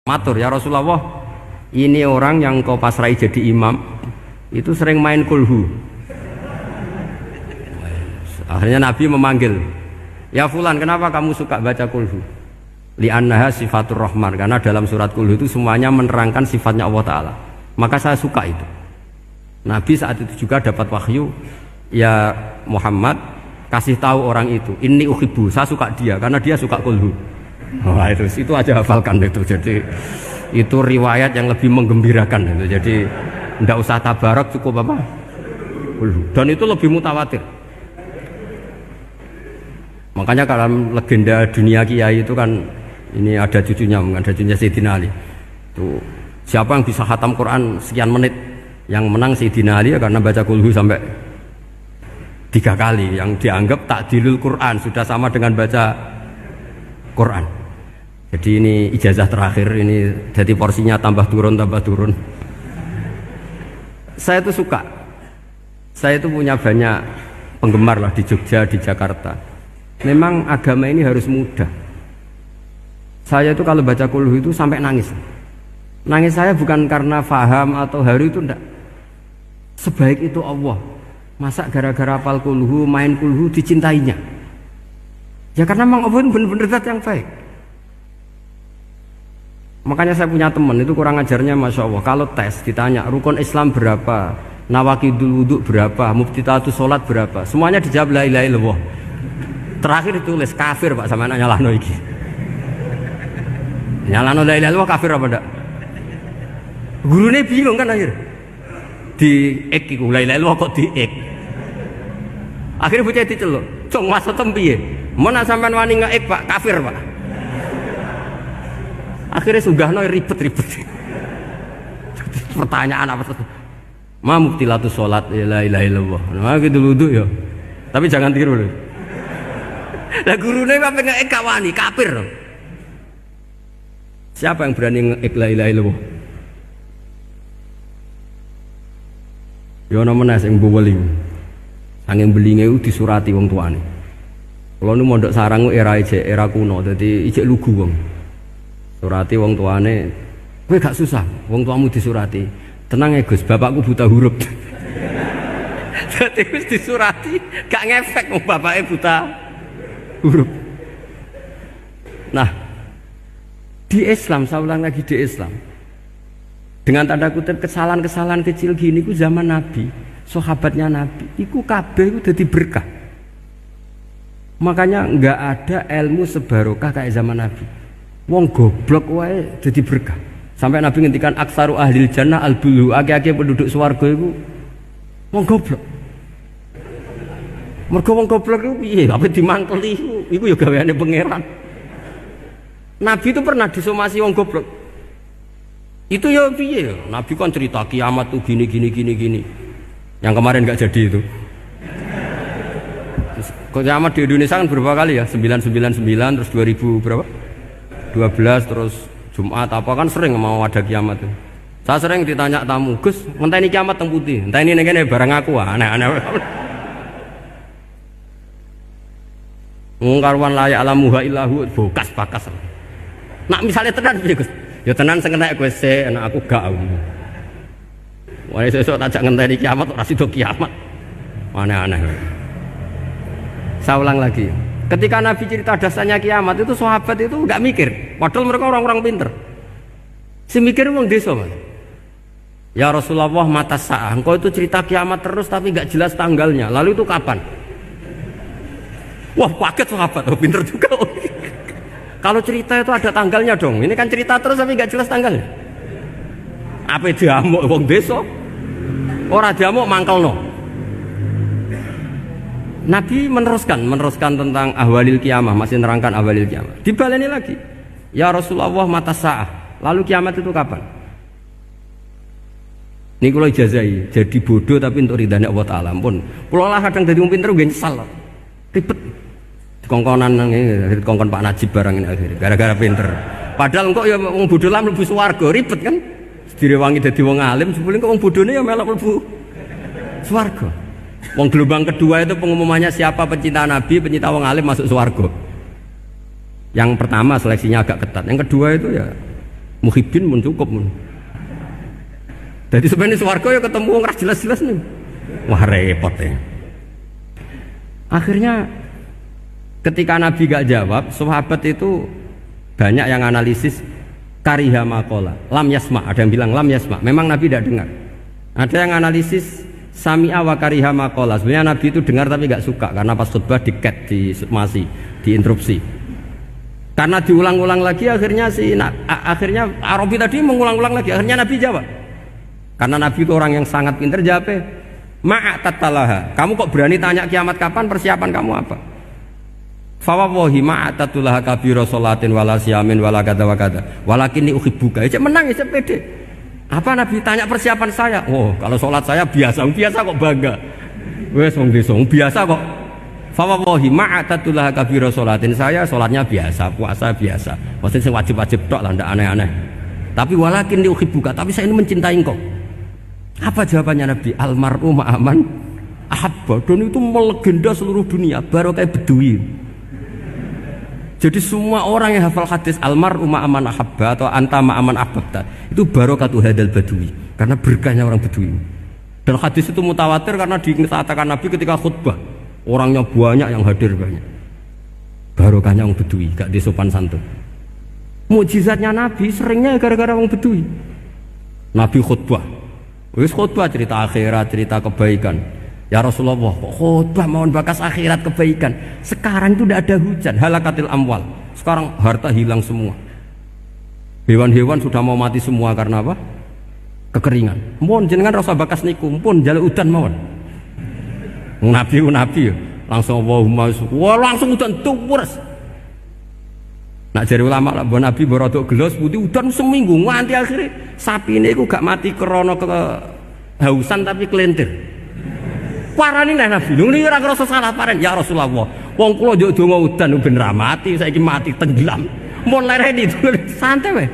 Matur, ya Rasulullah, ini orang yang kau pasrai jadi imam itu sering main kulhu. Akhirnya Nabi memanggil, ya Fulan, kenapa kamu suka baca kulhu? Li'annaha sifatur rahman, karena dalam surat kulhu itu semuanya menerangkan sifatnya Allah Ta'ala. Maka saya suka itu. Nabi saat itu juga dapat wahyu, ya Muhammad, kasih tahu orang itu, inni uhibbu, saya suka dia karena dia suka kulhu. Wah, itu aja hafalkan itu. Jadi itu riwayat yang lebih menggembirakan itu. Jadi tidak usah tabarak, cukup apa? Dan itu lebih mutawatir. Makanya kalau legenda dunia kiai itu kan ini ada cucunya Sayyidina Ali. Itu siapa yang bisa khatam Quran sekian menit, yang menang Sayyidina Ali ya, karena baca kulhu sampai 3 kali, yang dianggap takdilul Quran, sudah sama dengan baca Quran. Jadi ini ijazah terakhir, ini jadi porsinya tambah turun. Saya itu suka, saya itu punya banyak penggemar lah di Jogja, di Jakarta. Memang agama ini harus mudah. Saya itu kalau baca kulhu itu sampai nangis. Nangis saya bukan karena faham atau haru, itu enggak. Sebaik itu Allah, masa gara-gara hafal kulhu, main kulhu dicintainya? Ya karena memang Allah benar-benar zat yang baik. Makanya saya punya teman itu kurang ajarnya, masya Allah. Kalau tes ditanya rukun Islam berapa, nawakidul wudhu berapa, muftitatus sholat berapa, semuanya dijawab la ilaha illallah. Terakhir ditulis kafir Pak, sama anak nyalano iki. Nyalano la ilaha illallah kafir apa enggak? Gurunya bingung kan akhir. Di ek iku la ilaha illallah kok di ek. Akhirnya bocah diceluk, "Cung maksudem piye? Mun sampean wani ngeek Pak, kafir Pak." Akhirnya sugahno ribet-ribet. Pertanyaan apa tuh? Ma muktilatus sholat la ilaha illallah. Nah gitu wudu ya. Tapi jangan tiru loh. Lah gurune apa ngeek kawani kafir. Siapa yang berani ngeek la ilaha illallah? Ya ana menes sing mbuweling. Angin belinge disurati wong tuane. Kalau nu mondok sarang era kuno, dadi ijek lugu wong. Surati wong tuane, kowe gak susah, wong tuamu disurati. Tenang ya Gus, bapakku buta huruf. Jadi Gus disurati, gak ngefek wong bapaknya buta huruf. Nah, di Islam, saya ulang lagi di Islam, dengan tanda kutip kesalahan-kesalahan kecil gini, ku zaman Nabi, sahabatnya Nabi, iku kabeh iku dadi berkah. Makanya nggak ada ilmu sebarokah kayak zaman Nabi. Wong goblok wae dadi berkah. Sampai Nabi ngendikan aksaru ahlil jannah al-bulu, akeh-akeh penduduk swarga iku wong goblok. Mergo wong goblok iku piye? Apa dimangkeli iku ya gaweane pangeran. Nabi itu pernah disomasi wong goblok. Itu ya piye? Nabi kan cerita kiamat tuh gini. Yang kemarin enggak jadi itu. Kiamat di Indonesia kan berapa kali ya? 999 terus 2000 berapa? 12 terus Jumat apa kan sering mau ada kiamat itu. Saya sering ditanya tamu, Gus, ngenteni kiamat teng putih. Enteni ning kene barang aku aneh-aneh. Ngkarwan layak alamuha illahu bokas bakas. Nak misalnya tenan piye Gus? Ya tenan sing kena kowe sik, anak aku gak. Wah sesuk tajak ngenteni kiamat ora sida kiamat. Aneh-aneh. Saya ulang lagi. Ketika Nabi cerita dasarnya kiamat itu sahabat itu nggak mikir, padahal mereka orang-orang pinter. Si mikir wong desa, Mas. Ya Rasulullah mata sa'ah, engkau itu cerita kiamat terus tapi nggak jelas tanggalnya. Lalu itu kapan? Wah kaget sahabat, oh, pinter juga. Kalau cerita itu ada tanggalnya dong. Ini kan cerita terus tapi nggak jelas tanggalnya. Apa diamuk wong desa? Ora diamuk mangkelno. Nabi meneruskan tentang ahwalil kiamah, masih nerangkan ahwalil kiamah. Dibaleni lagi. Ya Rasulullah mata sa'ah. Lalu kiamat itu kapan? Ini kalau ijazai, jadi bodoh tapi untuk ridhanya Allah Ta'ala. Ampun. Kalau lah kadang jadi pinter gue nyesal. Ribet. Dikongkon Pak Najib barang ini akhirnya. Gara-gara pinter. Padahal kok ya wong bodoh lah mlebu swarga, ribet kan? Direwangi dadi wong alim, sebelum kok wong bodohne ya melok mlebu swarga. Wong gelombang kedua itu pengumumannya siapa pencinta Nabi, pencinta wong alim masuk swarga. Yang pertama seleksinya agak ketat, yang kedua itu ya Muhibbin mun cukup mun. Jadi sebenarnya swarga ya ketemu wong ra jelas-jelas nih. Wah repot ya. Akhirnya ketika Nabi gak jawab, sahabat itu banyak yang analisis kariha maqala, lam yasma, ada yang bilang lam yasma, memang Nabi tidak dengar. Ada yang analisis sami'a wa kariha maqala, sebenarnya Nabi itu dengar tapi gak suka karena pas khutbah di-cut, diinterupsi. Karena diulang-ulang lagi akhirnya akhirnya Arabi tadi mengulang-ulang lagi, akhirnya Nabi jawab. Karena Nabi itu orang yang sangat pintar, jawabnya ma'atatalaha, kamu kok berani tanya kiamat kapan, persiapan kamu apa? Fawawahi ma'atatulaha kabira sholatin wala siyamin wala kata wa kata walakinni uhibbuka. Ya menang ya pede. Apa Nabi tanya persiapan saya? Oh kalau sholat saya biasa kok bangga. Wes wong desa biasa kok. Fawawahi ma'atatulaha kabira sholatin, saya sholatnya biasa, puasa biasa. Maksudnya sing wajib-wajib tok lah, ndak aneh-aneh. Tapi walakinni uhibbuka, tapi saya ini mencintai engkau. Apa jawabannya Nabi? Almar'u ma'aman ahabba. Dan itu melegenda seluruh dunia, baru kayak Bedui. Jadi semua orang yang hafal hadis almar'u ma'aman ahabba atau anta ma'aman ahabba itu barokatu hadal badui, karena berkahnya orang Bedui. Dan hadis itu mutawatir karena dikatakan Nabi ketika khutbah, orangnya banyak yang hadir banyak. Barokahnya orang Bedui, gak disopan santun. Mukjizatnya Nabi seringnya gara-gara orang Bedui. Nabi khutbah, wis khutbah cerita akhirat, cerita kebaikan. Ya Rasulullah, kok khutbah mohon bakas akhirat kebaikan. Sekarang itu tidak ada hujan, halakatil amwal. Sekarang harta hilang semua. Hewan-hewan sudah mau mati semua karena apa? Kekeringan. Mohon jenengan rasa bakas niku, pun jaluk udan mawon. Nabi langsung Allahumma wah langsung udan tuwurs. Nak jari ulama lah, Nabi berodok gelos putih udan seminggu nganti akhirnya sapi ini gak mati krono kehausan tapi kelentir. Parani nek Nabi, lho niki ora ngrasa salah paren ya Rasulullah. Wong kula yo donga udan ben ra mati, saiki mati tenggelam. Mun lereni santai wae.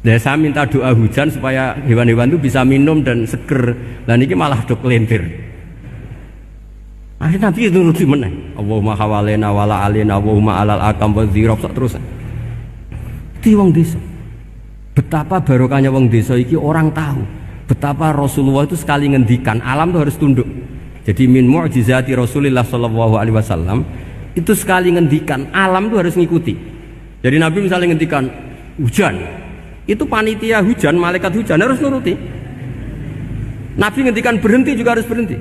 Nah, saya minta doa hujan supaya hewan-hewan itu bisa minum dan seger. Lah niki malah do kelentir. Akhirnya Nabi itu nuruti meneh. Allahumma hawalena wala alina Allahumma alal akam wa dzirab terus. Di wong desa. Betapa barokahnya wong desa iki orang tahu. Betapa Rasulullah itu sekali ngendikan alam itu harus tunduk. Jadi min mu'jizati Rasulullah sallallahu alaihi wasallam itu sekali ngendikan alam itu harus ngikuti. Jadi Nabi misalnya ngendikan hujan, itu panitia hujan, malaikat hujan harus nuruti. Nabi ngendikan berhenti juga harus berhenti.